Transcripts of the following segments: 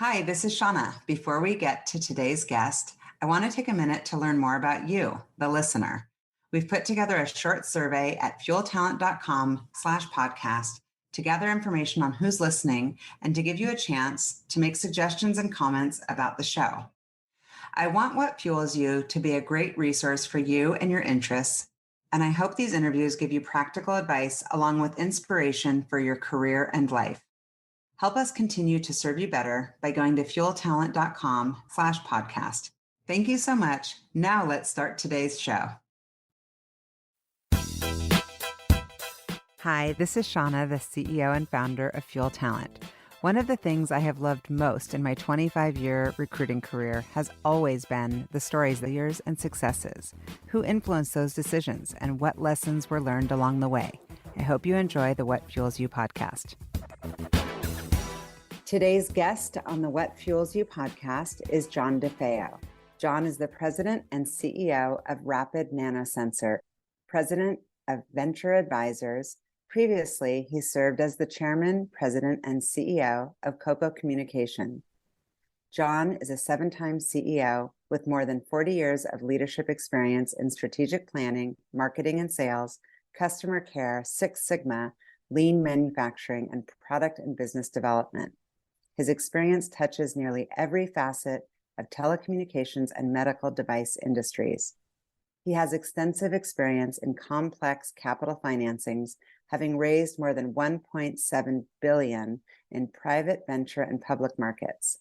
Hi, this is Shauna. Before we get to today's guest, I want to take a minute to learn more about you, the listener. We've put together a short survey at fueltalent.com/podcast to gather information on who's listening and to give you a chance to make suggestions and comments about the show. I want What Fuels You to be a great resource for you and your interests, and I hope these interviews give you practical advice along with inspiration for your career and life. Help us continue to serve you better by going to fueltalent.com/podcast. Thank you so much. Now let's start today's show. Hi, this is Shauna, the CEO and founder of Fuel Talent. One of the things I have loved most in my 25-year recruiting career has always been the stories, the years, and successes, who influenced those decisions, and what lessons were learned along the way. I hope you enjoy the What Fuels You podcast. Today's guest on the What Fuels You podcast is John DeFeo. John is the president and CEO of Rapid NanoSensor, president of Venture Advisors. Previously, he served as the chairman, president, and CEO of CoCo Communications. John is a 7-time CEO with more than 40 years of leadership experience in strategic planning, marketing and sales, customer care, Six Sigma, lean manufacturing, and product and business development. His experience touches nearly every facet of telecommunications and medical device industries. He has extensive experience in complex capital financings, having raised more than $1.7 billion in private venture and public markets.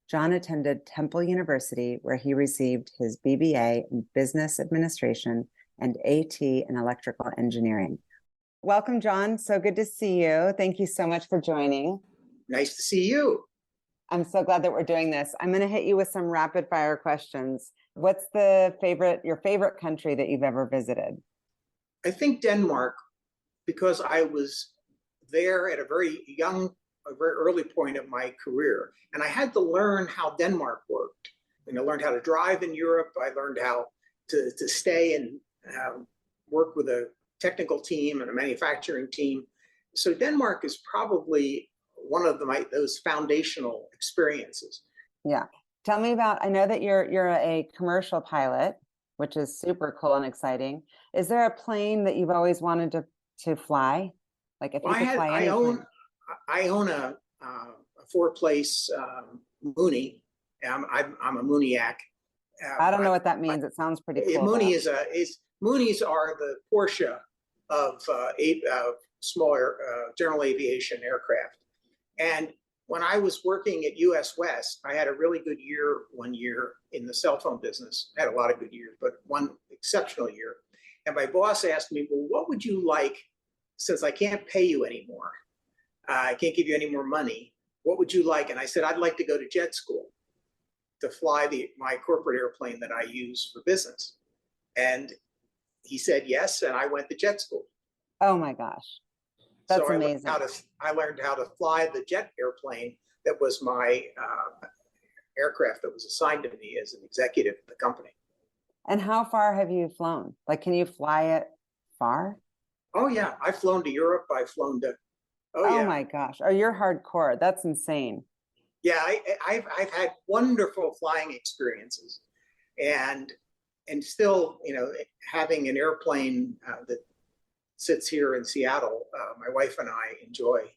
John attended Temple University, where he received his BBA in Business Administration and AT in Electrical Engineering. Welcome, John. So good to see you. Thank you so much for joining. Nice to see you. I'm so glad that we're doing this. I'm going to hit you with some rapid fire questions. What's your favorite country that you've ever visited? I think Denmark, because I was there at a very early point of my career, and I had to learn how Denmark worked. And I learned how to drive in Europe. I learned how to stay and work with a technical team and a manufacturing team. So Denmark is probably one of those foundational experiences. Yeah. Tell me about, I know that you're a commercial pilot, which is super cool and exciting. Is there a plane that you've always wanted to fly? Like if you could fly any plane. I own a 4-place Mooney. I'm a Mooney-iac. I don't know what that means. It sounds pretty cool. Moonies are the Porsche of smaller general aviation aircraft. And when I was working at US West, I had a really good year one year in the cell phone business. I had a lot of good years, but one exceptional year. And my boss asked me, well, what would you like, since I can't pay you anymore, I can't give you any more money, what would you like? And I said, I'd like to go to jet school to fly my corporate airplane that I use for business. And he said yes, and I went to jet school. Oh my gosh. That's amazing. I learned how to fly the jet airplane that was my aircraft that was assigned to me as an executive at the company. And how far have you flown? Like, can you fly it far? Oh, yeah. I've flown to Europe. I've flown to, oh my gosh. Oh, you're hardcore. That's insane. Yeah, I've had wonderful flying experiences. And still, having an airplane that sits here in Seattle, my wife and I enjoy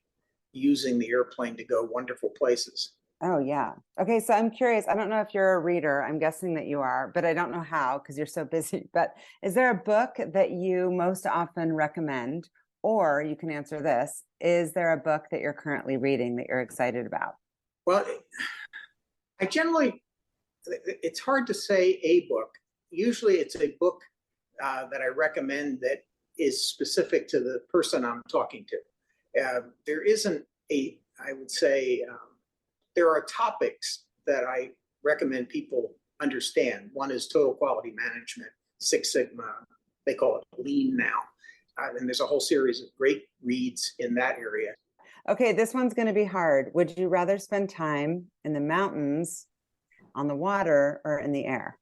using the airplane to go wonderful places. Oh, yeah. Okay, so I'm curious. I don't know if you're a reader. I'm guessing that you are, but I don't know how because you're so busy. But is there a book that you most often recommend? Or you can answer this. Is there a book that you're currently reading that you're excited about? Well, it's hard to say a book. Usually it's a book that I recommend that is specific to the person I'm talking to. There isn't I would say, there are topics that I recommend people understand. One is total quality management, Six Sigma, they call it lean now. And there's a whole series of great reads in that area. Okay, this one's going to be hard. Would you rather spend time in the mountains, on the water, or in the air?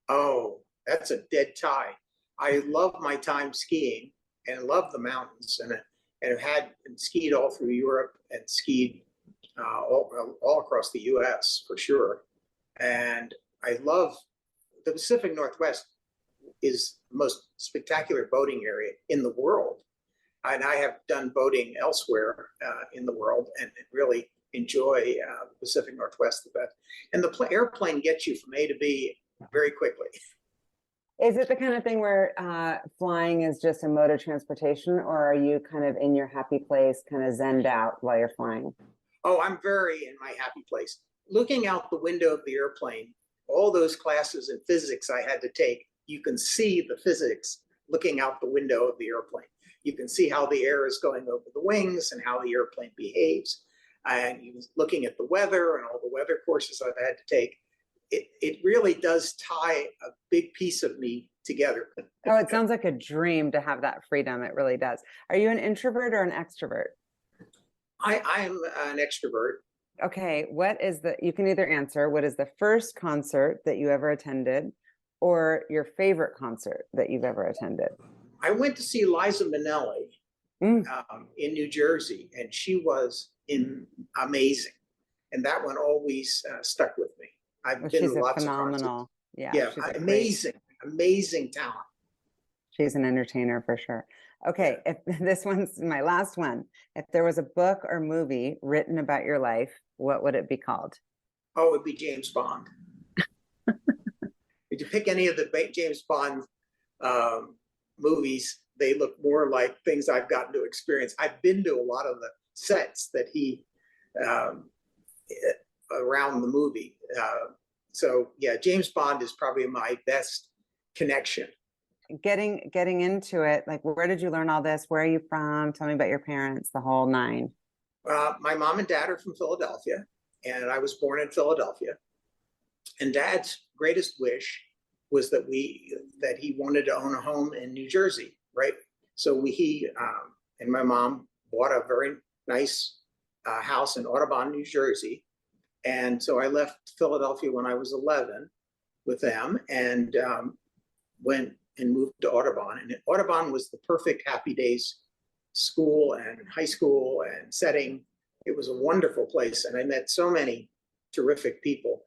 Oh, that's a dead tie. I love my time skiing and love the mountains, and have skied all through Europe and skied all across the U.S. for sure. And I love the Pacific Northwest is the most spectacular boating area in the world. And I have done boating elsewhere in the world and really enjoy the Pacific Northwest the best. And the airplane gets you from A to B very quickly. Is it the kind of thing where flying is just a mode of transportation, or are you kind of in your happy place, kind of zenned out while you're flying? Oh, I'm very in my happy place. Looking out the window of the airplane, all those classes in physics I had to take, you can see the physics looking out the window of the airplane. You can see how the air is going over the wings and how the airplane behaves. And looking at the weather and all the weather courses I've had to take, it really does tie a big piece of me together. Oh, it sounds like a dream to have that freedom. It really does. Are you an introvert or an extrovert? I'm an extrovert. Okay, you can either answer, what is the first concert that you ever attended, or your favorite concert that you've ever attended? I went to see Liza Minnelli in New Jersey, and she was amazing. And that one always stuck with me. I've been She's to lots phenomenal. of Yeah, concerts. Yeah, amazing talent. She's an entertainer for sure. Okay, if this one's my last one. If there was a book or movie written about your life, what would it be called? Oh, it'd be James Bond. If you pick any of the James Bond movies, they look more like things I've gotten to experience. I've been to a lot of the sets that he around the movie. So yeah, James Bond is probably my best connection. Getting into it, like, where did you learn all this? Where are you from? Tell me about your parents, the whole nine. My mom and dad are from Philadelphia, and I was born in Philadelphia. And Dad's greatest wish was that he wanted to own a home in New Jersey, right? So he and my mom bought a very nice house in Audubon, New Jersey. And so I left Philadelphia when I was 11 with them and went and moved to Audubon. And Audubon was the perfect Happy Days school and high school and setting. It was a wonderful place. And I met so many terrific people.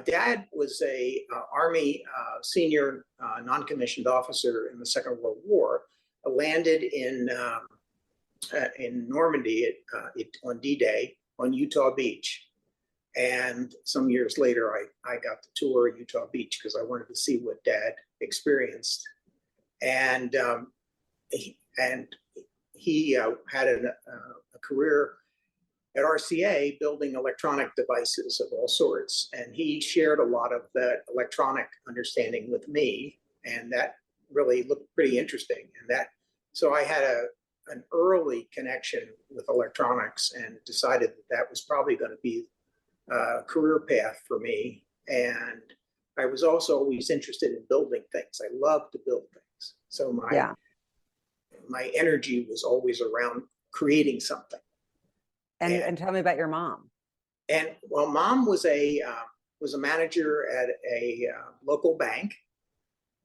Dad was a Army senior non-commissioned officer in the Second World War, landed in Normandy on D-Day on Utah Beach. And some years later, I got to tour Utah Beach because I wanted to see what Dad experienced. And he had a career at RCA building electronic devices of all sorts. And he shared a lot of that electronic understanding with me. And that really looked pretty interesting. So I had an early connection with electronics and decided that was probably going to be a career path for me. And I was also always interested in building things. I love to build things. So my energy was always around creating something. And tell me about your mom. And well, Mom was a manager at a local bank,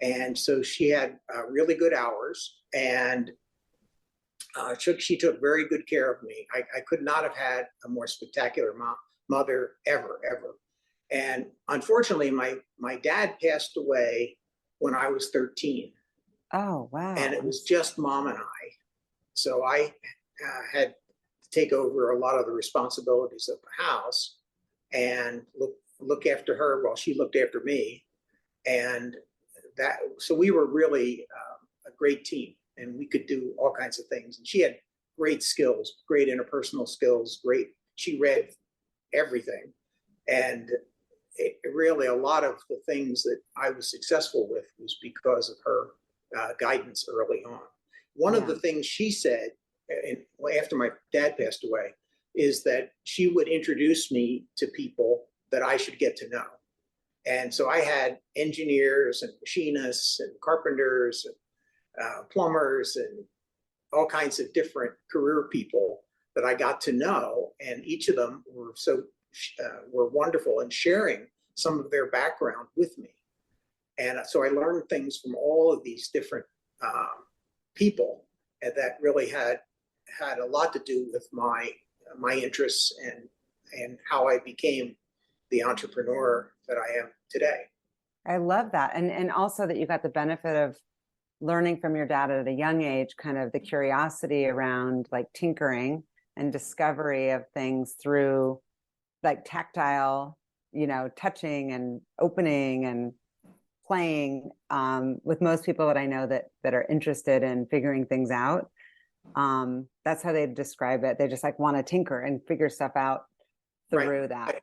and so she had really good hours, and she took very good care of me. I could not have had a more spectacular mother ever. And unfortunately, my dad passed away when I was 13. Oh, wow. And it was just Mom and I. So I had take over a lot of the responsibilities of the house and look after her while she looked after me. And so we were really a great team, and we could do all kinds of things. And she had great skills, great interpersonal skills, she read everything. And really a lot of the things that I was successful with was because of her guidance early on. One of the things she said, after my dad passed away, is that she would introduce me to people that I should get to know. And so I had engineers and machinists and carpenters and plumbers and all kinds of different career people that I got to know. And each of them were wonderful in sharing some of their background with me. And so I learned things from all of these different people, and that really had a lot to do with my interests and how I became the entrepreneur that I am today. I love that. And also that you got the benefit of learning from your dad at a young age, kind of the curiosity around like tinkering and discovery of things through like tactile, touching and opening and playing. With most people that I know that are interested in figuring things out, that's how they describe it. They just like want to tinker and figure stuff out through that.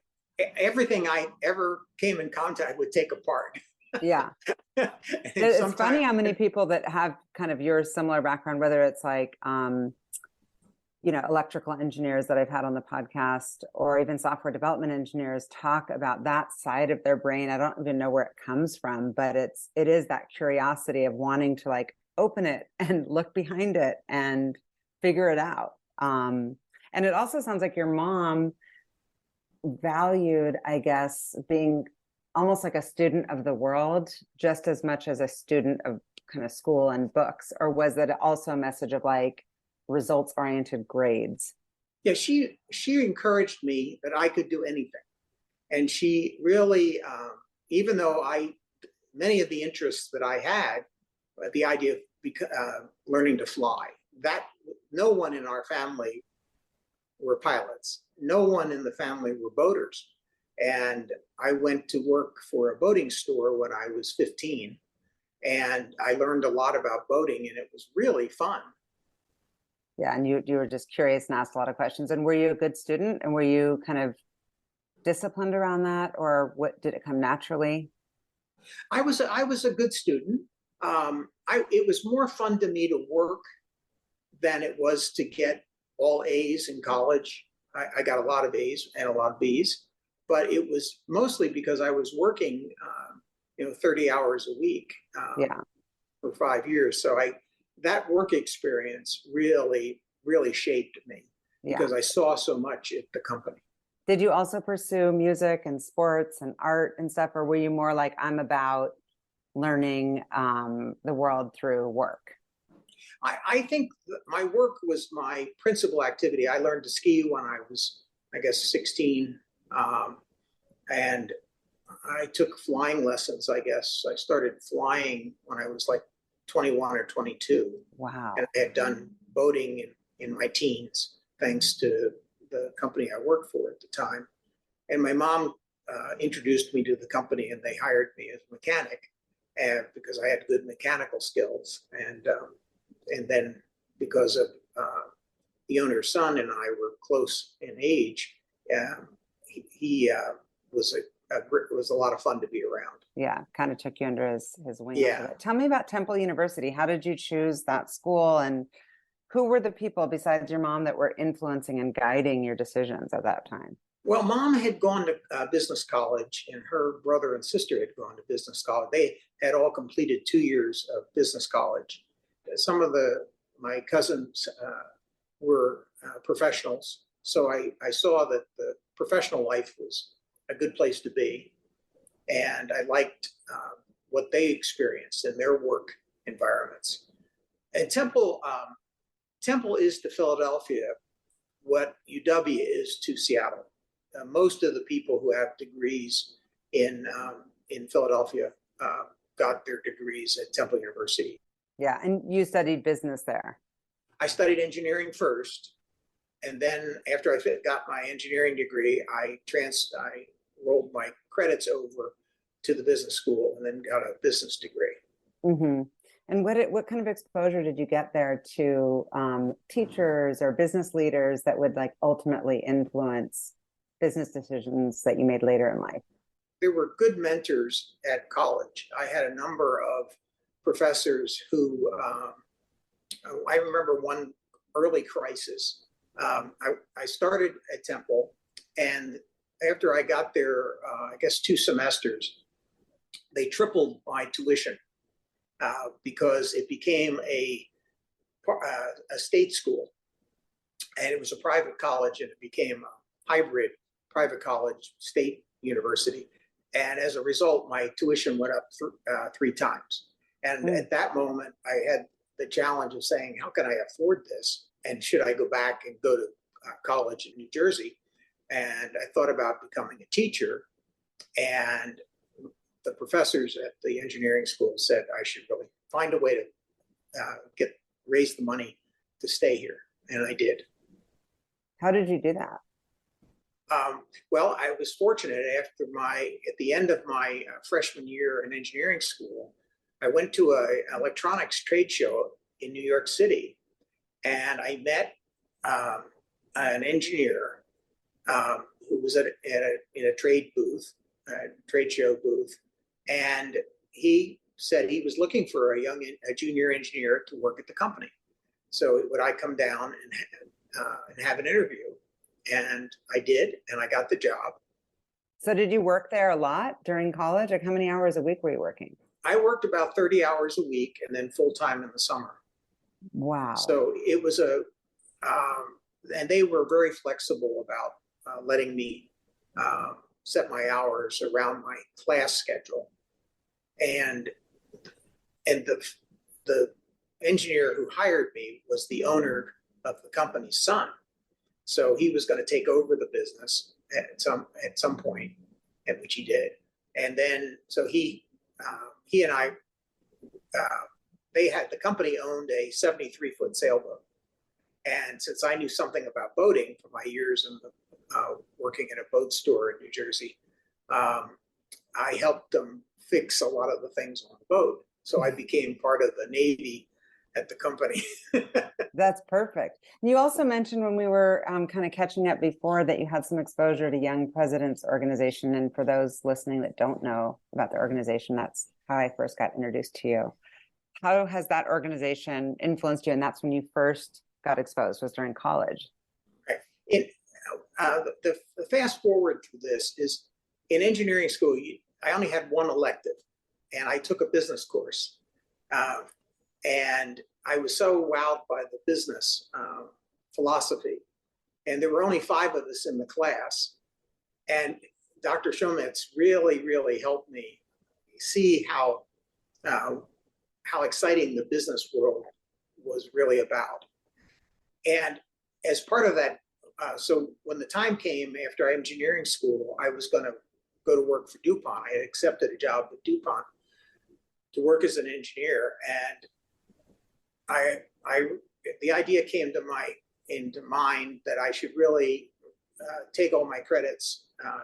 Everything I ever came in contact with take apart. Yeah. It's funny how many people that have kind of your similar background, whether it's like, electrical engineers that I've had on the podcast, or even software development engineers, talk about that side of their brain. I don't even know where it comes from, but it is that curiosity of wanting to like open it and look behind it and figure it out. And it also sounds like your mom valued, I guess, being almost like a student of the world just as much as a student of kind of school and books, or was it also a message of like results-oriented grades? Yeah, she encouraged me that I could do anything, and she really, even though many of the interests that I had, the idea of learning to fly, that no one in our family were pilots, no one in the family were boaters, and I went to work for a boating store when I was 15, and I learned a lot about boating, and it was really fun. Yeah, and you were just curious and asked a lot of questions. And were you a good student? And were you kind of disciplined around that, or what, did it come naturally? I was a good student. It was more fun to me to work than it was to get all A's in college. I got a lot of A's and a lot of B's, but it was mostly because I was working, 30 hours a week for 5 years. So that work experience really, really shaped me because I saw so much at the company. Did you also pursue music and sports and art and stuff, or were you more like, I'm about learning the world through work? I think my work was my principal activity. I learned to ski when I was, I guess, 16. And I took flying lessons, I guess. I started flying when I was like 21 or 22. Wow. And I had done boating in my teens, thanks to the company I worked for at the time. And my mom introduced me to the company, and they hired me as a mechanic because I had good mechanical skills. And then because of the owner's son and I were close in age, he was a lot of fun to be around. Yeah, kind of took you under his wing. Yeah. Tell me about Temple University. How did you choose that school, and who were the people besides your mom that were influencing and guiding your decisions at that time? Well, Mom had gone to business college, and her brother and sister had gone to business college. They had all completed 2 years of business college. Some of my cousins were professionals, so I saw that the professional life was a good place to be, and I liked what they experienced in their work environments. And Temple is to Philadelphia what UW is to Seattle. Most of the people who have degrees in Philadelphia got their degrees at Temple University. Yeah, and you studied business there. I studied engineering first, and then after I got my engineering degree, I rolled my credits over to the business school and then got a business degree. Mm-hmm. And what kind of exposure did you get there to teachers or business leaders that would like ultimately influence business decisions that you made later in life? There were good mentors at college. I had a number of professors who, I remember one early crisis. I started at Temple, and after I got there, I guess 2 semesters, they tripled my tuition because it became a state school, and it was a private college, and it became a hybrid private college state university. And as a result, my tuition went up 3 times. And at that moment, I had the challenge of saying, how can I afford this? And should I go back and go to college in New Jersey? and I thought about becoming a teacher. And the professors at the engineering school said I should really find a way to raise the money to stay here, and I did. How did you do that? Well, I was fortunate. At the end of my freshman year in engineering school, I went to an electronics trade show in New York City, and I met an engineer who was in a trade show booth, and he said he was looking for a junior engineer to work at the company. So would I come down and have an interview? And I did, and I got the job. So did you work there a lot during college? Like how many hours a week were you working? I worked about 30 hours a week and then full time in the summer. Wow. So it was and they were very flexible about letting me set my hours around my class schedule. And the engineer who hired me was the owner of the company's son. So he was going to take over the business at some point, at which he did. And then, so he and I, the company owned a 73-foot sailboat. And since I knew something about boating from my years in working at a boat store in New Jersey, I helped them fix a lot of the things on the boat. So I became part of the Navy at the company. That's perfect. You also mentioned when we were kind of catching up before that you had some exposure to Young Presidents Organization. And for those listening that don't know about the organization, that's how I first got introduced to you. How has that organization influenced you? And that's when you first got exposed, was during college. Right. The fast forward through this is in engineering school, I only had one elective, and I took a business course. And I was so wowed by the business philosophy. And there were only 5 of us in the class. And Dr. Shometz really, really helped me see how exciting the business world was really about. And as part of that, so when the time came after engineering school, I was going to go to work for DuPont. I had accepted a job with DuPont to work as an engineer, and the idea came into mind that I should really take all my credits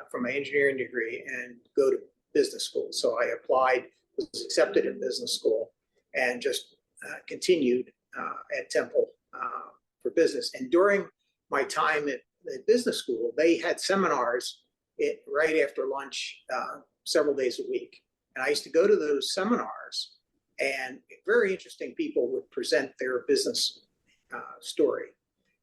from my engineering degree and go to business school. So I applied, was accepted in business school, and just continued at Temple for business. And during my time at business school, they had seminars right after lunch several days a week. And I used to go to those seminars, and very interesting people would present their business story,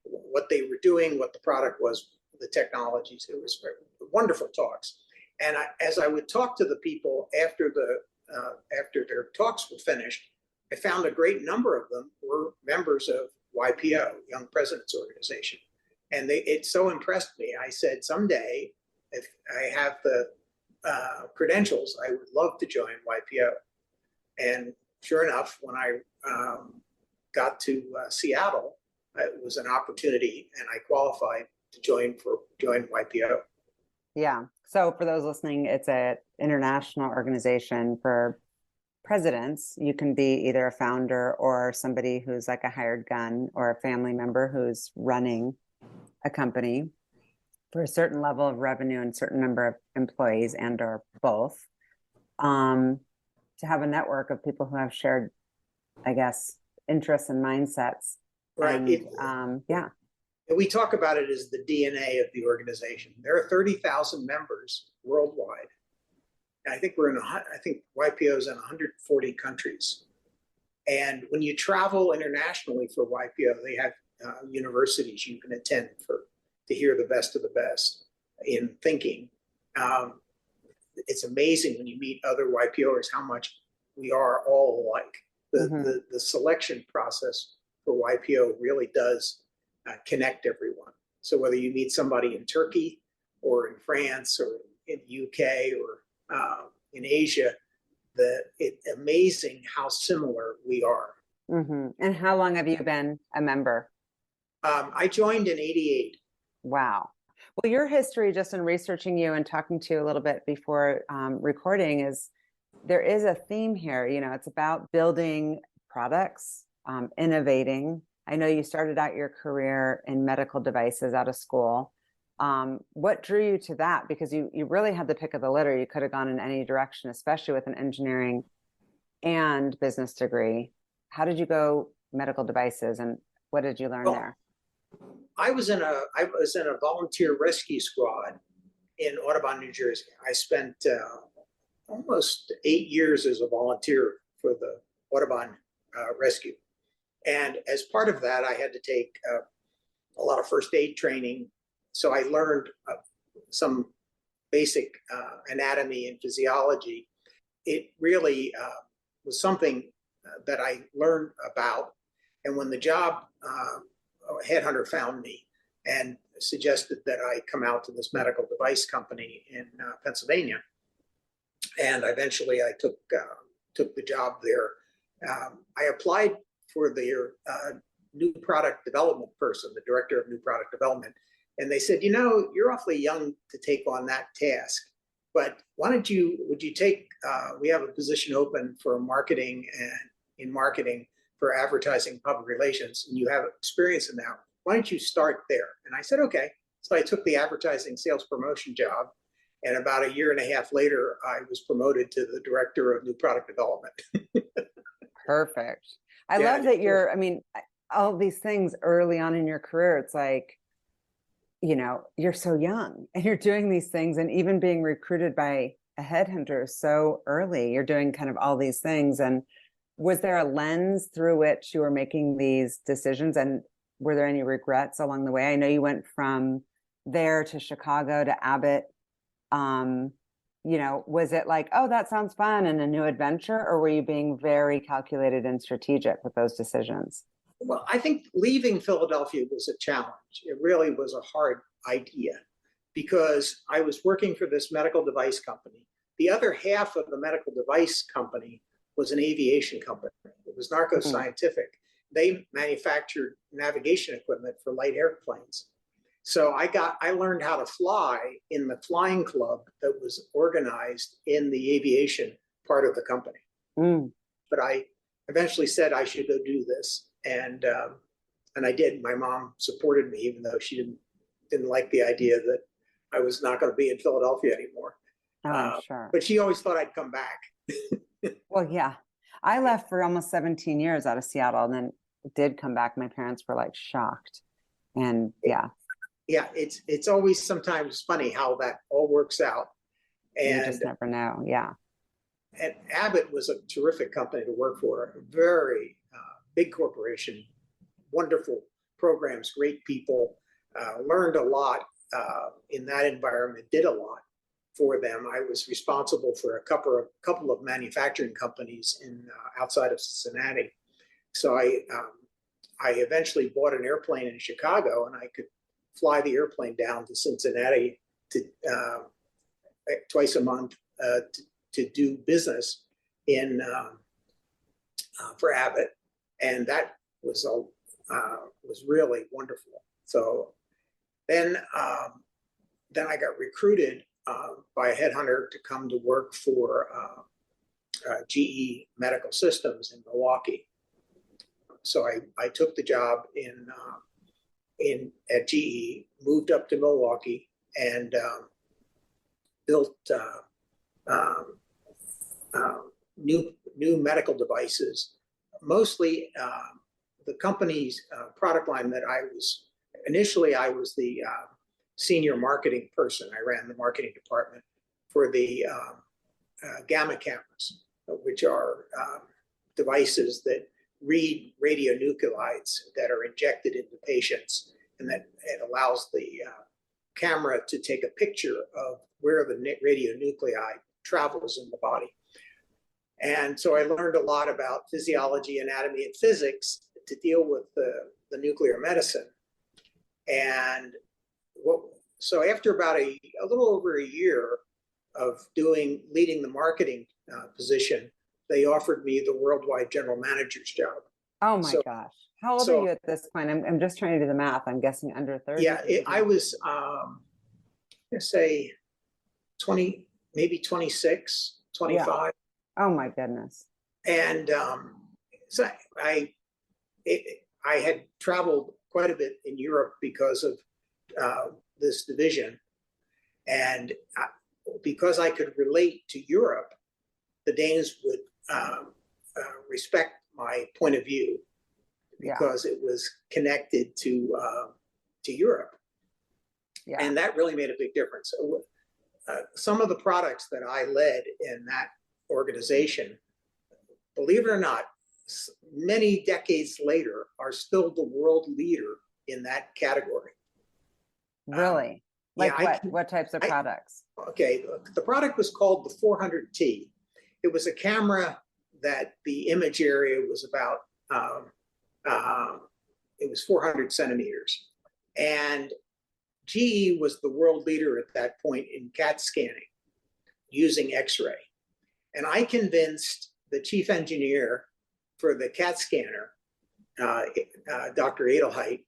what they were doing, what the product was, the technologies. It was wonderful talks. And as I would talk to the people after their talks were finished, I found a great number of them were members of YPO, Young Presidents Organization. And it so impressed me. I said, someday, if I have the credentials, I would love to join YPO. And sure enough, when I got to Seattle, it was an opportunity, and I qualified to join YPO. Yeah. So for those listening, it's an international organization for presidents. You can be either a founder or somebody who's like a hired gun or a family member who's running a company for a certain level of revenue and certain number of employees and or both, to have a network of people who have shared, I guess, interests and mindsets. Right. And, yeah. We talk about it as the DNA of the organization. There are 30,000 members worldwide. And I think YPO is in 140 countries. And when you travel internationally for YPO, they have universities you can attend to hear the best of the best in thinking. It's amazing when you meet other YPOers how much we are all alike. The selection process for YPO really does connect everyone. So whether you meet somebody in Turkey or in France or in the UK or in Asia, it's amazing how similar we are. Mm-hmm. And how long have you been a member? I joined in '88. Wow. Well, your history, just in researching you and talking to you a little bit before recording, is there is a theme here. It's about building products, innovating. I know you started out your career in medical devices out of school. What drew you to that? Because you really had the pick of the litter. You could have gone in any direction, especially with an engineering and business degree. How did you go medical devices, and what did you learn there? I was in a volunteer rescue squad in Audubon, New Jersey. I spent almost 8 years as a volunteer for the Audubon rescue. And as part of that, I had to take a lot of first aid training. So I learned some basic anatomy and physiology. It really was something that I learned about. And when the job headhunter found me and suggested that I come out to this medical device company in Pennsylvania, and eventually I took the job there. I applied for their new product development person, the director of new product development, and they said, you're awfully young to take on that task, but would you take, we have a position open for marketing for advertising, public relations, and you have experience in that. Why don't you start there? And I said, okay. So I took the advertising sales promotion job. And about 1.5 years later, I was promoted to the director of new product development. Perfect. I love that all these things early on in your career, it's like, you're so young and you're doing these things, and even being recruited by a headhunter so early, you're doing kind of all these things. And was there a lens through which you were making these decisions, and were there any regrets along the way? I know you went from there to Chicago to Abbott. Was it like, oh, that sounds fun and a new adventure, or were you being very calculated and strategic with those decisions? Well, I think leaving Philadelphia was a challenge. It really was a hard idea because I was working for this medical device company. The other half of the medical device company was an aviation company. It was Narco Scientific. They manufactured navigation equipment for light airplanes. So I learned how to fly in the flying club that was organized in the aviation part of the company. But I eventually said I should go do this, and I did. My mom supported me, even though she didn't like the idea that I was not going to be in Philadelphia anymore. Sure. But she always thought I'd come back. Well, yeah. I left for almost 17 years out of Seattle, and then did come back. My parents were like shocked. And yeah. Yeah, it's always sometimes funny how that all works out. And you just never know. Yeah. And Abbott was a terrific company to work for, a very big corporation, wonderful programs, great people, learned a lot in that environment, did a lot for them. I was responsible for a couple of manufacturing companies outside of Cincinnati. So I eventually bought an airplane in Chicago, and I could fly the airplane down to Cincinnati twice a month to do business for Abbott, and that was really wonderful. So then I got recruited by a headhunter to come to work for GE Medical Systems in Milwaukee. So I took the job at GE, moved up to Milwaukee, and built new medical devices. Mostly the company's product line that I was the senior marketing person. I ran the marketing department for the gamma cameras, which are devices that read radionuclides that are injected into patients, and that it allows the camera to take a picture of where the radionuclide travels in the body. And so I learned a lot about physiology, anatomy, and physics to deal with the nuclear medicine. And so after about a little over a year of leading the marketing position, they offered me the worldwide general manager's job. Oh my gosh. How old are you at this point? I'm just trying to do the math. I'm guessing under 30. Yeah, I was say 20, maybe 26, 25. Yeah. Oh my goodness. And so I had traveled quite a bit in Europe because of this division. And because I could relate to Europe, the Danes would respect my point of view because it was connected to Europe. Yeah. And that really made a big difference. Some of the products that I led in that organization, believe it or not, many decades later are still the world leader in that category. Really? What types of products? Okay, the product was called the 400T. It was a camera that the image area was about, it was 400 centimeters. And GE was the world leader at that point in CAT scanning using X-ray. And I convinced the chief engineer for the CAT scanner, Dr. Adelheit,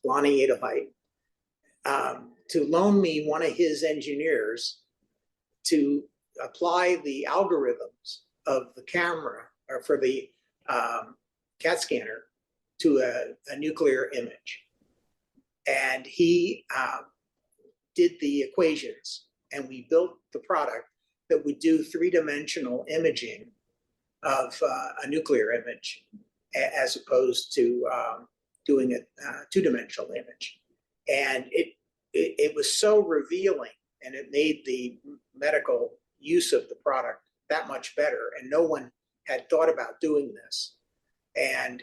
Lonnie Adelheit, to loan me one of his engineers to apply the algorithms of the camera or for the CAT scanner to a nuclear image. And he did the equations, and we built the product that would do three-dimensional imaging of a nuclear image as opposed to doing a two-dimensional image. And it was so revealing, and it made the medical use of the product that much better. And no one had thought about doing this. And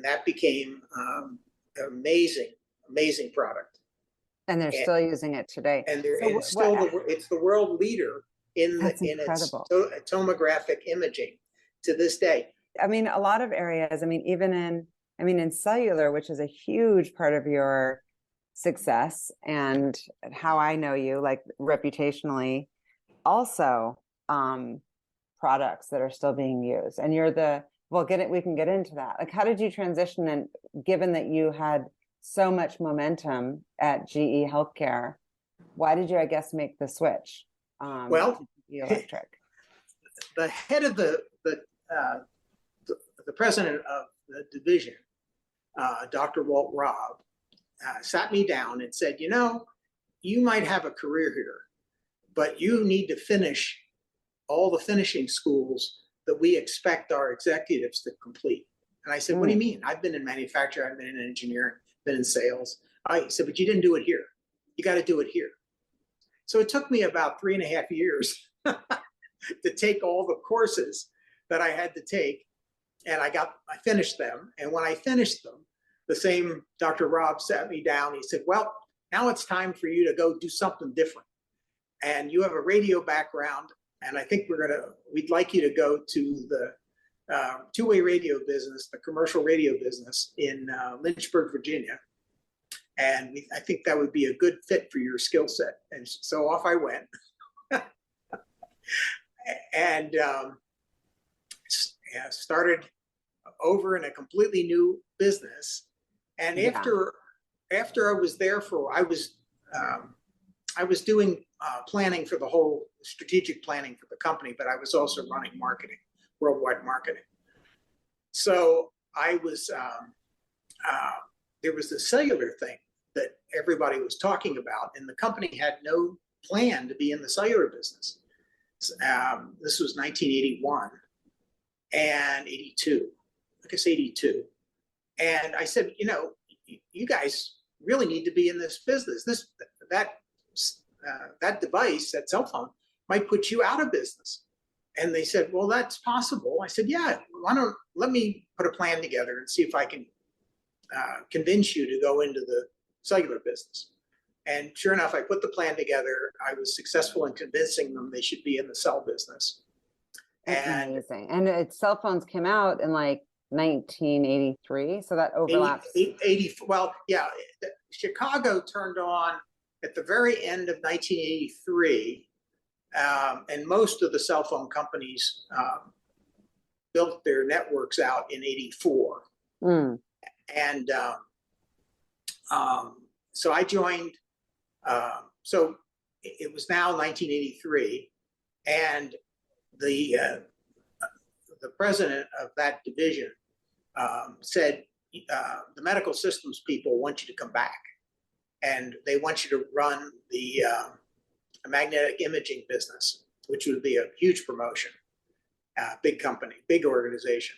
that became an amazing product. And they're still using it today. And it's the world leader in its tomographic imaging to this day. I mean, a lot of areas, in cellular, which is a huge part of your success and how I know you, like reputationally, also products that are still being used. And you're we can get into that. Like, how did you transition? And given that you had so much momentum at GE Healthcare, why did you, I guess, make the switch? To electric? The head of the president of the division, Dr. Walt Robb, sat me down and said, you might have a career here, but you need to finish all the finishing schools that we expect our executives to complete. And I said, what do you mean? I've been in manufacturing, I've been in engineering, been in sales. He said, but you didn't do it here. You got to do it here. So it took me about 3.5 years to take all the courses that I had to take. And I finished them. And when I finished them, the same Dr. Robb sat me down. He said, well, now it's time for you to go do something different. And you have a radio background. And I think we'd like you to go to the two-way radio business, the commercial radio business in Lynchburg, Virginia. And I think that would be a good fit for your skill set. And so off I went. And started over in a completely new business. And after I was there I was doing planning for the whole strategic planning for the company, but I was also running marketing, worldwide marketing. So I was, there was the cellular thing that everybody was talking about, and the company had no plan to be in the cellular business. This was 1981 and 82, I guess 82. And I said, you guys really need to be in this business. That device, that cell phone, might put you out of business. And they said, well, that's possible. I said, yeah, let me put a plan together and see if I can convince you to go into the cellular business. And sure enough, I put the plan together. I was successful in convincing them they should be in the cell business. That's amazing. And cell phones came out in like 1983, so that overlaps. 80, well, yeah, Chicago turned on at the very end of 1983, and most of the cell phone companies built their networks out in 84. And so I joined. So it was now 1983, and the president of that division said, the medical systems people want you to come back, and they want you to run the magnetic imaging business, which would be a huge promotion, big company, big organization.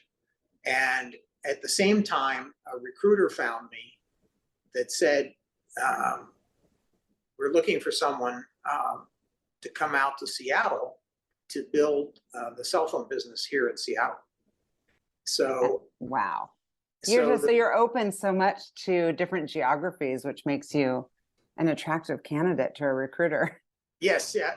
And at the same time, a recruiter found me that said, we're looking for someone to come out to Seattle to build the cell phone business here in Seattle. So wow. So you're open so much to different geographies, which makes you an attractive candidate to a recruiter. yes, yeah,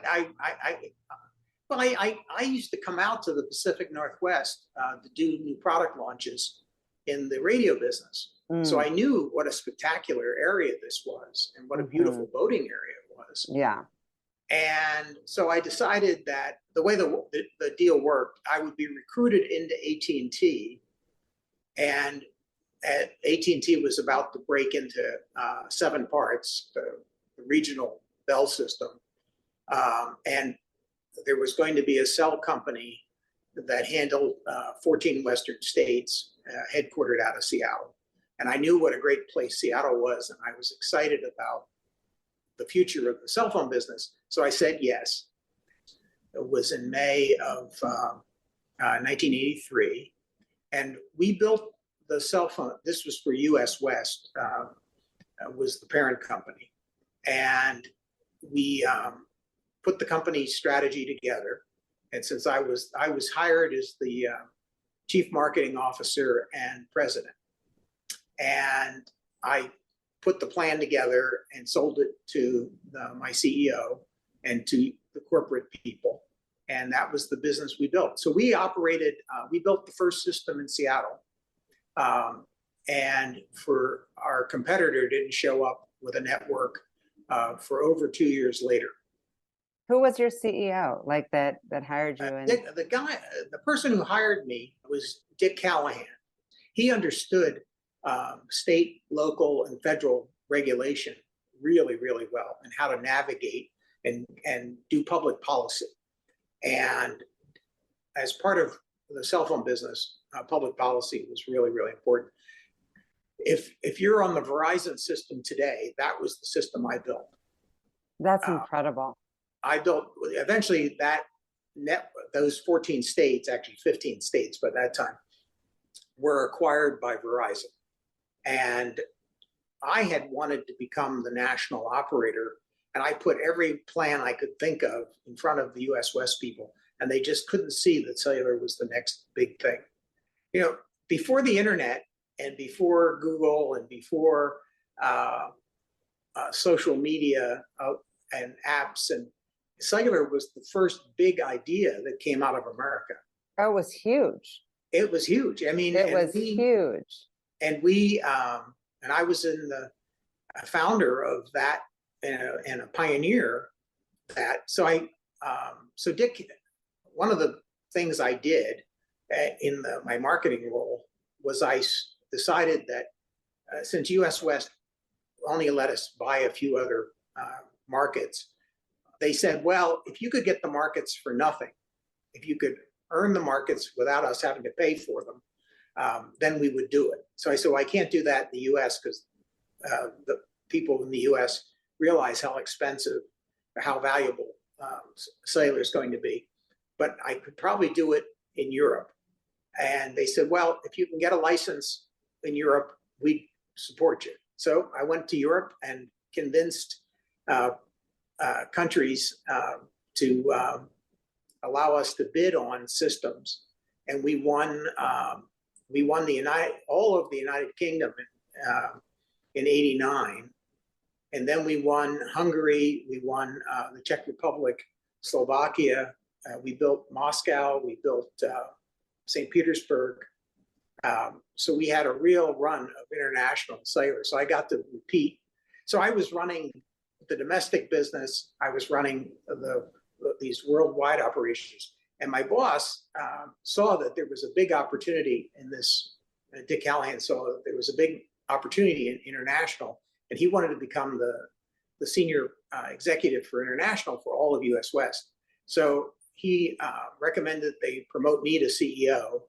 I used to come out to the Pacific Northwest to do new product launches in the radio business. So I knew what a spectacular area this was and what a beautiful boating area it was. Yeah. And so I decided that the way the deal worked, I would be recruited into AT&T, and AT&T was about to break into 7 parts, the regional Bell system. And there was going to be a cell company that handled 14 Western states, headquartered out of Seattle. And I knew what a great place Seattle was, and I was excited about the future of the cell phone business. So I said yes. It was in May of 1983. And we built the cell phone. This was for US West, was the parent company. And we put the company strategy together. And since I was hired as the chief marketing officer and president, and I put the plan together and sold it to my CEO and to the corporate people. And that was the business we built. So we operated, we built the first system in Seattle. And for our competitor didn't show up with a network for over 2 years later. Who was your CEO, like that hired you? The person who hired me was Dick Callahan. He understood state, local, and federal regulation really, really well, and how to navigate and do public policy. And as part of the cell phone business, public policy was really, really important. If you're on the Verizon system today, that was the system I built. That's incredible. I built eventually those 14 states, actually 15 states by that time, were acquired by Verizon. And I had wanted to become the national operator, and I put every plan I could think of in front of the US West people, and they just couldn't see that cellular was the next big thing. You know, before the internet and before Google and before social media and apps, and cellular was the first big idea that came out of America. Oh, it was huge. It was huge. I mean, it was huge. And and I was a founder of that and a pioneer that. So so Dick, one of the things I did in my marketing role was I decided that since US West only let us buy a few other markets, they said, well, if you could get the markets for nothing, if you could earn the markets without us having to pay for them, then we would do it. So I said, well, I can't do that in the US because the people in the US realize how expensive, how valuable cellular is going to be. But I could probably do it in Europe. And they said, well, if you can get a license in Europe, we support you. So I went to Europe and convinced countries to allow us to bid on systems, and we won all of the United Kingdom in '89, and then we won Hungary, we won the Czech Republic, Slovakia, we built Moscow, we built St. Petersburg. So we had a real run of international cellular. So I got to repeat. So I was running the domestic business. I was running these worldwide operations. And my boss saw that there was a big opportunity in this. Dick Callahan saw that there was a big opportunity in international, and he wanted to become the senior executive for international for all of US West. So he recommended they promote me to CEO,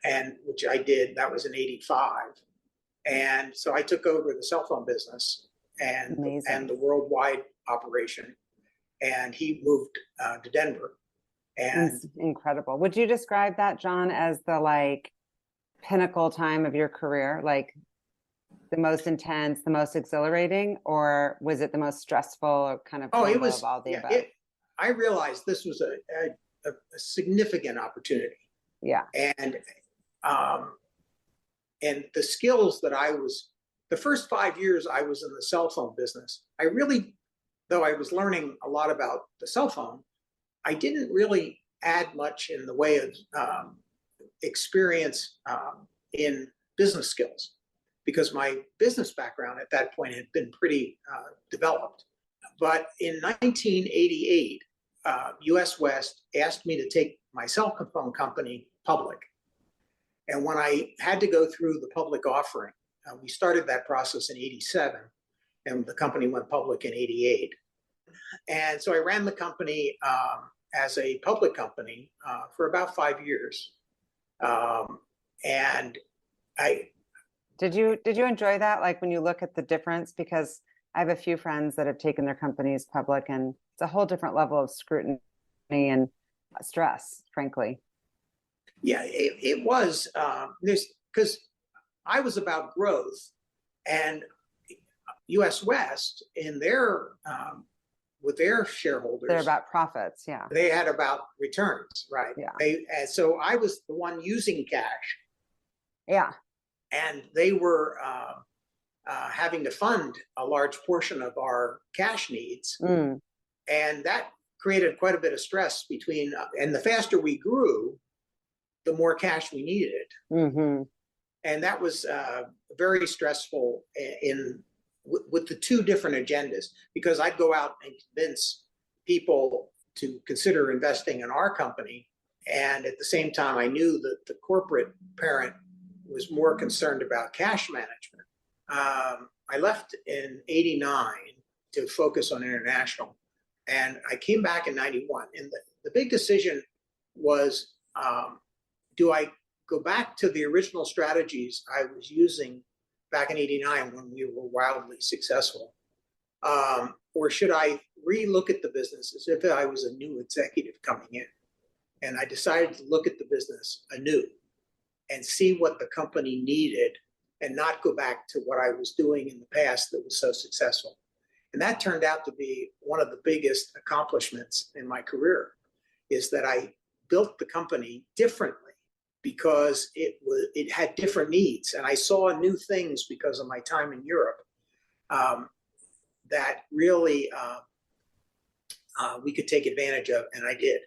and which I did. That was in '85. And so I took over the cell phone business and the worldwide operation. And he moved to Denver. And that's incredible. Would you describe that, John, as the pinnacle time of your career? Like the most intense, the most exhilarating, or was it the most stressful, or kind of it was of all the above? I realized this was a significant opportunity. Yeah. And the skills that the first 5 years I was in the cell phone business, though I was learning a lot about the cell phone, I didn't really add much in the way of experience in business skills, because my business background at that point had been pretty developed. But in 1988, US West asked me to take my cell phone company public. And when I had to go through the public offering, we started that process in '87, and the company went public in '88. And so I ran the company as a public company for about 5 years. And Did you enjoy that? Like when you look at the difference, because I have a few friends that have taken their companies public, and it's a whole different level of scrutiny and stress, frankly. Yeah, it was because I was about growth, and US West in their with their shareholders, they're about profits. Yeah, they had about returns, right? Yeah. And so I was the one using cash. Yeah. And they were having to fund a large portion of our cash needs. Mm. And that created quite a bit of stress and the faster we grew, the more cash we needed. Mm-hmm. And that was very stressful with the two different agendas, because I'd go out and convince people to consider investing in our company. And at the same time, I knew that the corporate parent was more concerned about cash management. I left in '89 to focus on international, and I came back in '91. And the big decision was, do I go back to the original strategies I was using back in '89 when we were wildly successful? Or should I re-look at the business as if I was a new executive coming in? And I decided to look at the business anew and see what the company needed, and not go back to what I was doing in the past that was so successful. And that turned out to be one of the biggest accomplishments in my career, is that I built the company differently because it had different needs. And I saw new things because of my time in Europe that really we could take advantage of, and I did.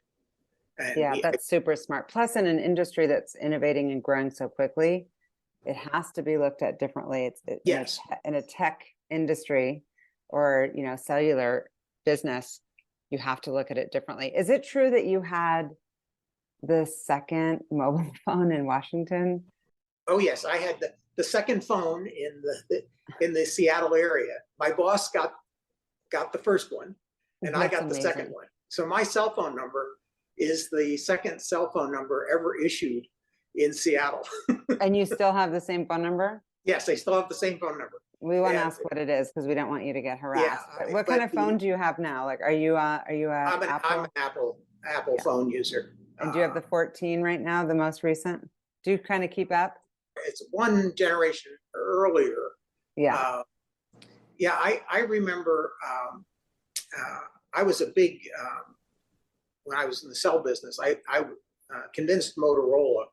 And that's super smart. Plus, in an industry that's innovating and growing so quickly, it has to be looked at differently. Yes. In a tech industry or cellular business, you have to look at it differently. Is it true that you had the second mobile phone in Washington? Oh yes, I had the second phone in the Seattle area. My boss got the first one, and I got the second one. So my cell phone number is the second cell phone number ever issued in Seattle. And you still have the same phone number? Yes, I still have the same phone number. We want to ask what it is, because we don't want you to get harassed. Yeah, what kind of phone do you have now? Like, are you I'm an Apple phone user. And do you have the 14 right now, the most recent? Do you kind of keep up? It's one generation earlier. Yeah. I remember I was a big when I was in the cell business, I convinced Motorola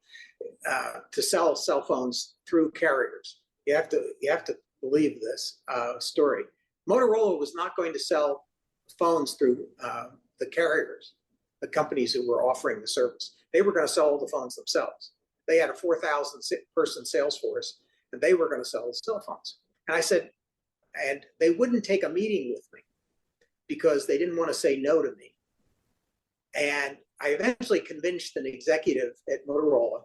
to sell cell phones through carriers. You have to believe this story. Motorola was not going to sell phones through the carriers, the companies who were offering the service. They were going to sell all the phones themselves. They had a 4,000 person sales force, and they were going to sell the cell phones. And I said, and they wouldn't take a meeting with me because they didn't want to say no to me. And I eventually convinced an executive at Motorola,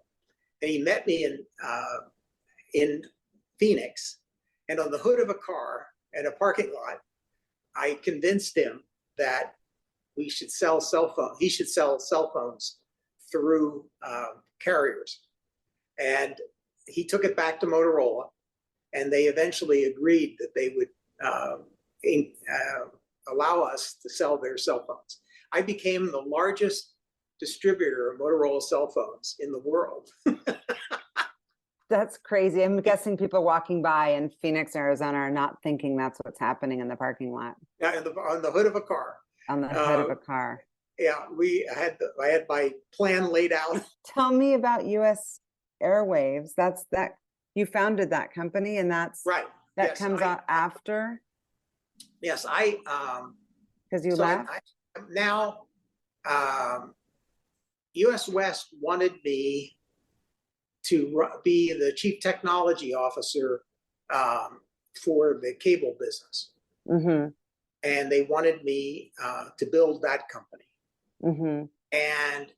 and he met me in Phoenix, and on the hood of a car at a parking lot I convinced him that we should sell cell phone. He should sell cell phones through carriers, and he took it back to Motorola, and they eventually agreed that they would allow us to sell their cell phones. I became the largest distributor of Motorola cell phones in the world. That's crazy. I'm guessing people walking by in Phoenix, Arizona are not thinking that's what's happening in the parking lot. Yeah, on the hood of a car. On the hood of a car. Yeah, I had my plan laid out. Tell me about US Airwaves. That's that you founded that company, and that's right. That yes, comes out after. Yes, because you left. Now, US West wanted me to be the chief technology officer for the cable business. Mm-hmm. And they wanted me to build that company. Mm-hmm. And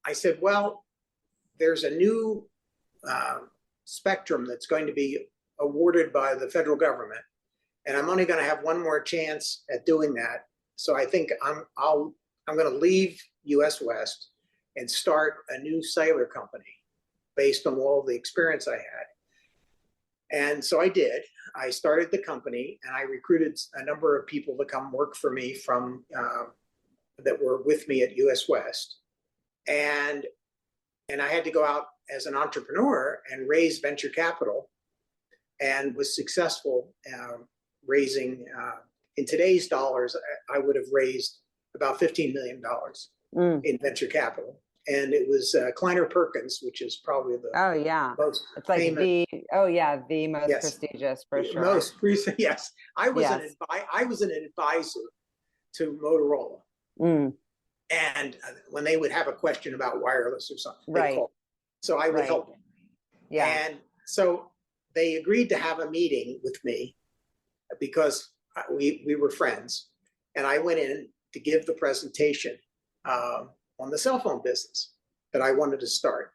I said, well, there's a new spectrum that's going to be awarded by the federal government, and I'm only going to have one more chance at doing that. So I think I'm going to leave US West and start a new cellular company based on all the experience I had. And so I did. I started the company, and I recruited a number of people to come work for me from that were with me at US West. And I had to go out as an entrepreneur and raise venture capital, and was successful raising, in today's dollars, I would have raised about $15 million in venture capital. And it was Kleiner Perkins, which is probably the most it's like famous, the most prestigious, for sure. Most recent, yes. I was an advisor to Motorola. Mm. And when they would have a question about wireless or something, they called. So I would help them. Yeah. And so they agreed to have a meeting with me because we were friends. And I went in to give the presentation on the cell phone business that I wanted to start.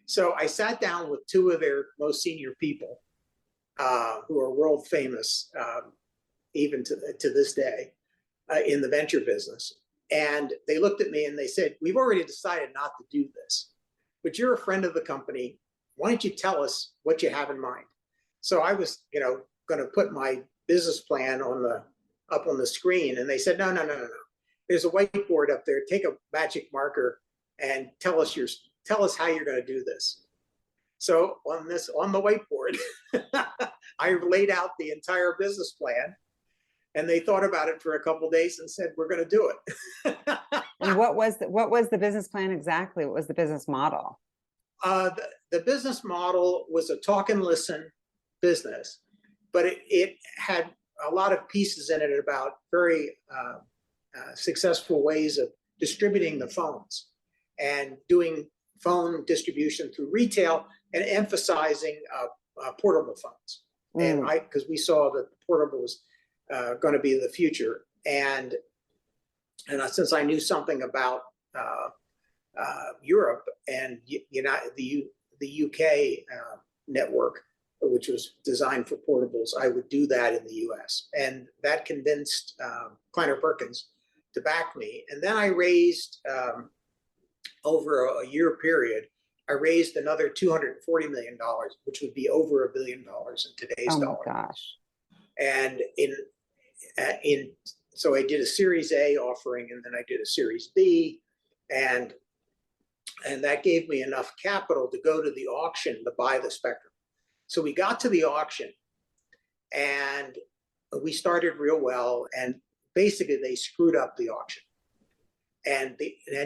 So I sat down with two of their most senior people who are world famous, even to this day, in the venture business. And they looked at me and they said, we've already decided not to do this, but you're a friend of the company. Why don't you tell us what you have in mind? So I was, going to put my business plan up on the screen. And they said, no. There's a whiteboard up there. Take a magic marker and tell us how you're going to do this. So on the whiteboard, I laid out the entire business plan, and they thought about it for a couple of days and said, we're going to do it. And what was the business plan exactly? What was the business model? The business model was a talk and listen business, but it had a lot of pieces in it about very successful ways of distributing the phones and doing phone distribution through retail and emphasizing portable phones. And because we saw that the portable was going to be the future. And since I knew something about Europe and the UK network, which was designed for portables, I would do that in the US. And that convinced Kleiner Perkins to back me. And then I raised, over a year period, I raised another $240 million, which would be over $1 billion in today's dollar. Oh my gosh. And so I did a Series A offering, and then I did a Series B, and that gave me enough capital to go to the auction to buy the spectrum. So we got to the auction, and we started real well, and basically they screwed up the auction, and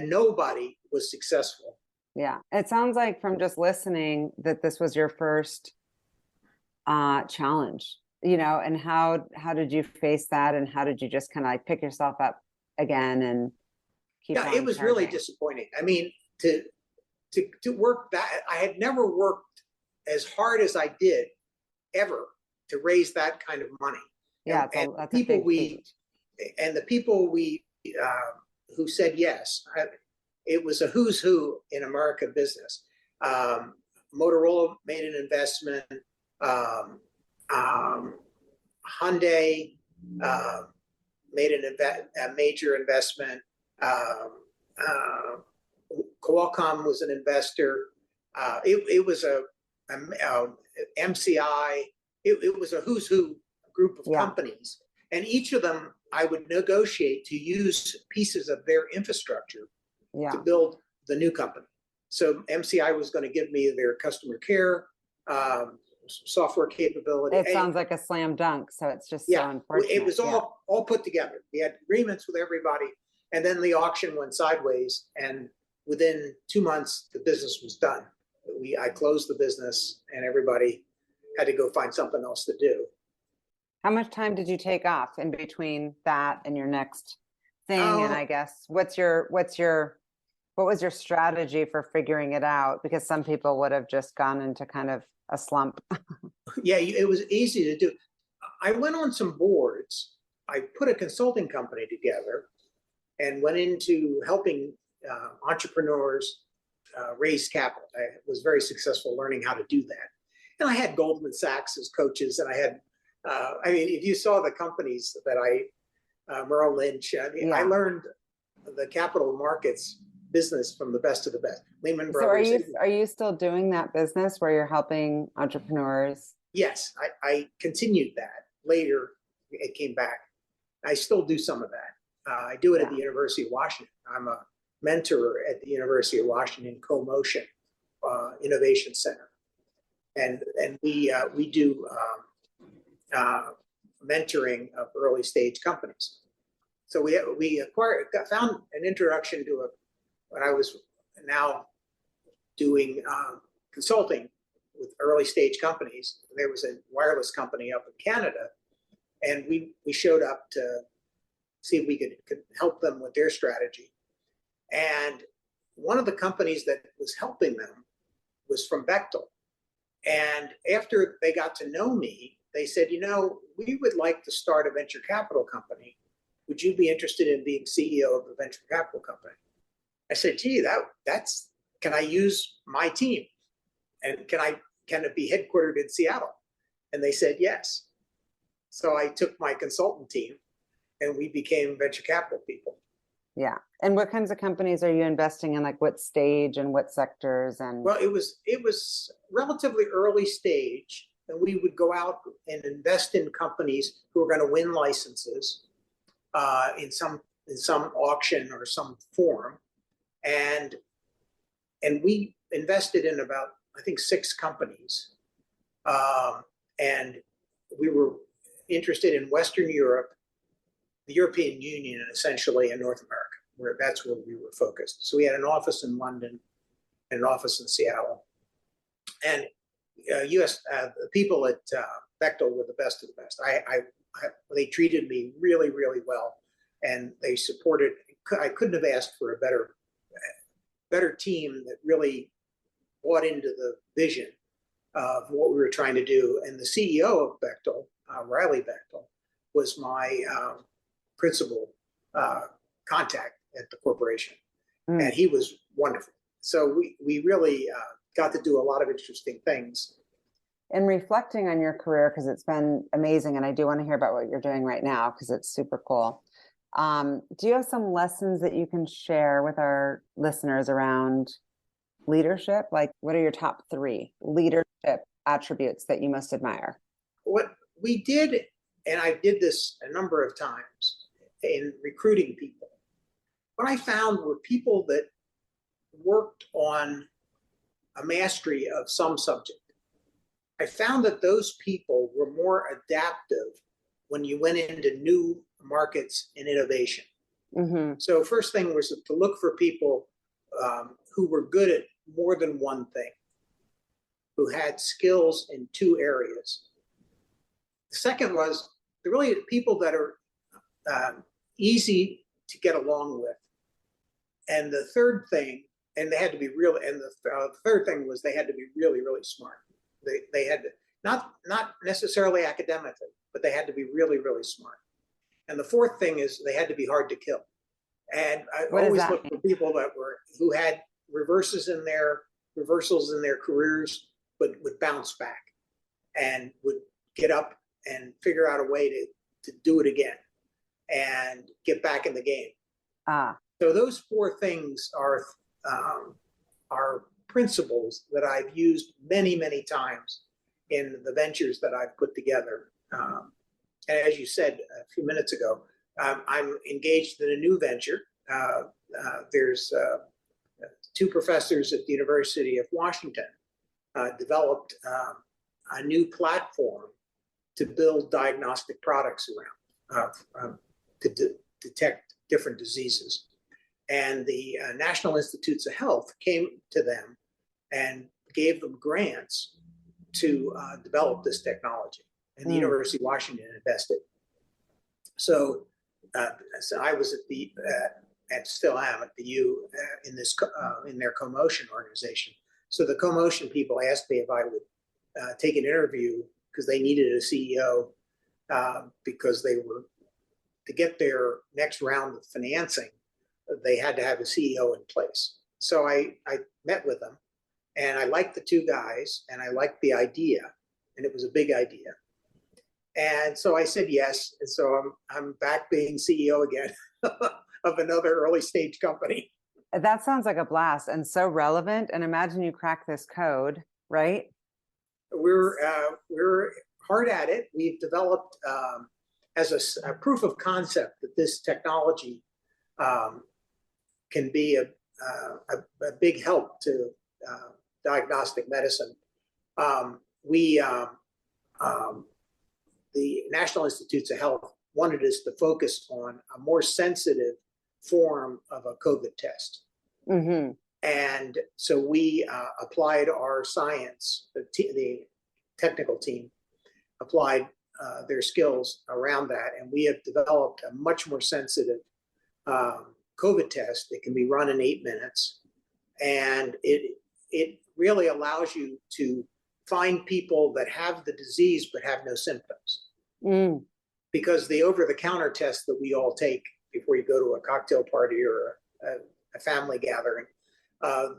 nobody was successful. Yeah, it sounds like from just listening that this was your first challenge. And how did you face that, and how did you just kind of like pick yourself up again and keep on it was charging? really disappointing. I mean, to work that, I had never worked as hard as I did ever to raise that kind of money. Yeah, that's a big feat. And the people who said yes, it was a who's who in American business. Motorola made an investment. Hyundai, made a major investment. Qualcomm was an investor. It was a MCI. It was a who's who group of companies, and each of them I would negotiate to use pieces of their infrastructure to build the new company. So MCI was going to give me their customer care software capability. It sounds like a slam dunk. So it's just so unfortunate. It was all put together. We had agreements with everybody, and then the auction went sideways. And within 2 months, the business was done. I closed the business, and everybody had to go find something else to do. How much time did you take off in between that and your next thing? And I guess what was your strategy for figuring it out? Because some people would have just gone into kind of a slump. Yeah, it was easy to do. I went on some boards. I put a consulting company together and went into helping entrepreneurs raise capital. I was very successful learning how to do that. And I had Goldman Sachs as coaches, and I had, if you saw the companies that Merrill Lynch, I learned the capital markets business from the best of the best. Lehman Brothers. So are you still doing that business where you're helping entrepreneurs? Yes, I continued that. Later, it came back. I still do some of that. I do it at the University of Washington. I'm a mentor at the University of Washington CoMotion Innovation Center, and we do mentoring of early stage companies. So we found an introduction to when I was now doing consulting with early stage companies. There was a wireless company up in Canada, and we showed up to see if we could help them with their strategy. And one of the companies that was helping them was from Bechtel. And after they got to know me, they said, we would like to start a venture capital company. Would you be interested in being CEO of a venture capital company? I said, gee, can I use my team? And can it be headquartered in Seattle? And they said, yes. So I took my consultant team and we became venture capital people. Yeah. And what kinds of companies are you investing in? Like what stage and what sectors? And well, it was relatively early stage, and we would go out and invest in companies who were going to win licenses in some auction or some form. And we invested in about, I think, 6 companies. And we were interested in Western Europe, the European Union, and essentially in North America, that's where we were focused. So we had an office in London and an office in Seattle. And the people at Bechtel were the best of the best. They treated me really, really well, and they supported. I couldn't have asked for a better team that really bought into the vision of what we were trying to do. And the CEO of Bechtel, Riley Bechtel, was my principal contact at the corporation. And he was wonderful. So we really got to do a lot of interesting things. In reflecting on your career, because it's been amazing, and I do want to hear about what you're doing right now, because it's super cool. Do you have some lessons that you can share with our listeners around leadership? Like, what are your top 3 leadership attributes that you most admire? What we did, and I did this a number of times in recruiting people, what I found were people that worked on a mastery of some subject. I found that those people were more adaptive when you went into new markets and innovation. Mm-hmm. So first thing was to look for people who were good at more than one thing, who had skills in 2 areas. The second was really people that are easy to get along with. And the third thing, and they had to be real. And the third thing was they had to be really, really smart. They had to not necessarily academically, but they had to be really, really smart. And the fourth thing is they had to be hard to kill. And I always looked for people who had reversals in their careers, but would bounce back and would get up and figure out a way to do it again. and get back in the game. Ah, So those four things are principles that I've used many, many times in the ventures that I've put together. And as you said a few minutes ago, I'm engaged in a new venture. There's two professors at the University of Washington developed a new platform to build diagnostic products around to detect different diseases. And the National Institutes of Health came to them and gave them grants to develop this technology. And the University of Washington invested. So I was at the, and still am at the U in this in their CoMotion organization. So the CoMotion people asked me if I would take an interview because they needed a CEO because they were, to get their next round of financing, they had to have a CEO in place. So I met with them, and I liked the two guys, and I liked the idea, and it was a big idea. And so I said yes, and so I'm back being CEO again of another early stage company. that sounds like a blast and so relevant. And imagine you crack this code, right? We're hard at it. We've developed as a proof of concept that this technology can be a big help to diagnostic medicine. The National Institutes of Health wanted us to focus on a more sensitive form of a COVID test. Mm-hmm. And so we applied our science, the technical team applied their skills around that. And we have developed a much more sensitive COVID test that can be run in 8 minutes. And it really allows you to find people that have the disease but have no symptoms. Because the over-the-counter test that we all take before you go to a cocktail party or a family gathering,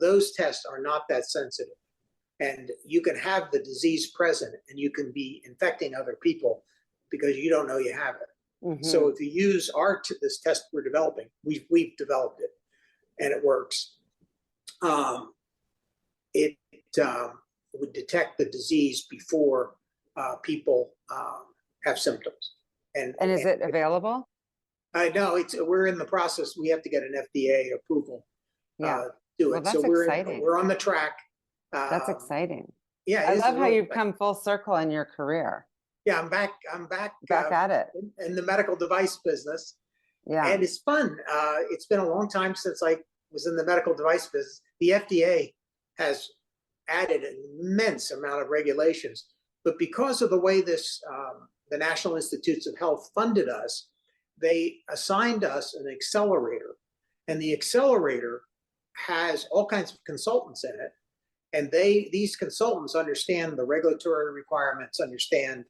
those tests are not that sensitive. And you can have the disease present and you can be infecting other people because you don't know you have it. Mm-hmm. So if you use this test we're developing, we've developed it and it works. It would detect the disease before people have symptoms. And is it available? No, we're in the process. We have to get an FDA approval. Do it. That's so exciting. We're on the track. That's exciting. Yeah, I love how you've come full circle in your career. Yeah, I'm back at it in the medical device business. Yeah, and it's fun. It's been a long time since I was in the medical device business. The FDA has added an immense amount of regulations, but because of the way the National Institutes of Health funded us, they assigned us an accelerator, and the accelerator has all kinds of consultants in it. And these consultants understand the regulatory requirements, understand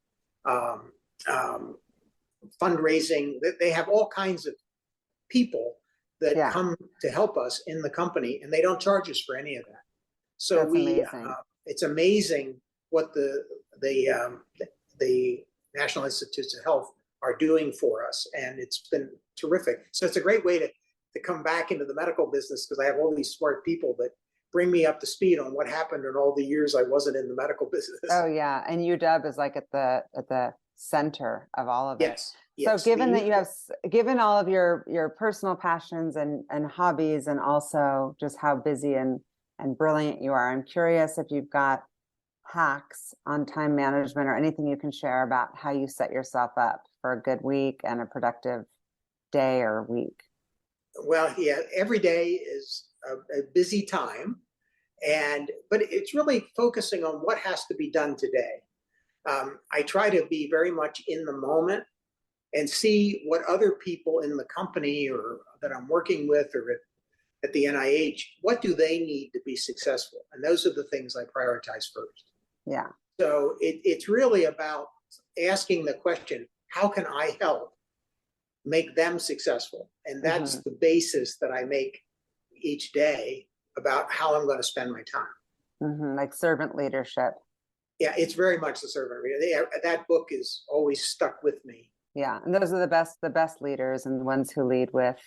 fundraising. They have all kinds of people that come to help us in the company, and they don't charge us for any of that. So it's amazing what the National Institutes of Health are doing for us, and it's been terrific. So it's a great way to come back into the medical business because I have all these smart people that bring me up to speed on what happened in all the years I wasn't in the medical business. Oh yeah, and UW is like at the center of all of it. Yes. So given that you have, given all of your personal passions and hobbies, and also just how busy and brilliant you are, I'm curious if you've got hacks on time management or anything you can share about how you set yourself up for a good week and a productive day or week. Well, yeah, every day is a busy time, but it's really focusing on what has to be done today. I try to be very much in the moment and see what other people in the company or that I'm working with or at the NIH, what do they need to be successful? And those are the things I prioritize first. Yeah. So it's really about asking the question, how can I help make them successful? And that's the basis that I make each day about how I'm going to spend my time. Like servant leadership. Yeah, it's very much the servant leadership. That book is always stuck with me. Yeah. And those are the best leaders and the ones who lead with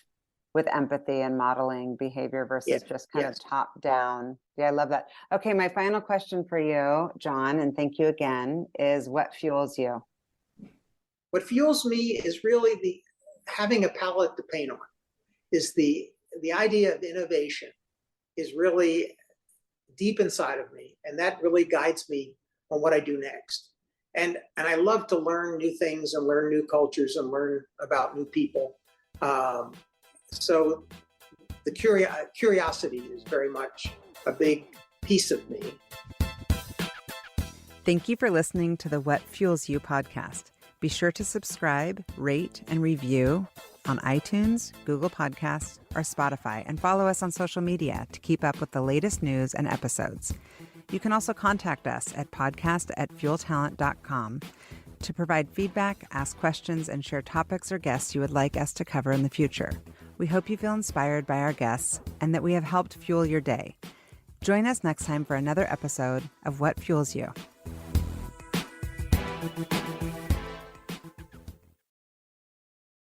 empathy and modeling behavior versus just kind of top down. Yeah, I love that. Okay, my final question for you, John, and thank you again, is what fuels you? What fuels me is really the having a palette to paint on. Is the idea of innovation is really deep inside of me, and that really guides me on what I do next. And I love to learn new things and learn new cultures and learn about new people. So the curiosity is very much a big piece of me. Thank you for listening to the What Fuels You podcast. Be sure to subscribe, rate, and review on iTunes, Google Podcasts, or Spotify, and follow us on social media to keep up with the latest news and episodes. You can also contact us at podcast@fueltalent.com to provide feedback, ask questions, and share topics or guests you would like us to cover in the future. We hope you feel inspired by our guests and that we have helped fuel your day. Join us next time for another episode of What Fuels You.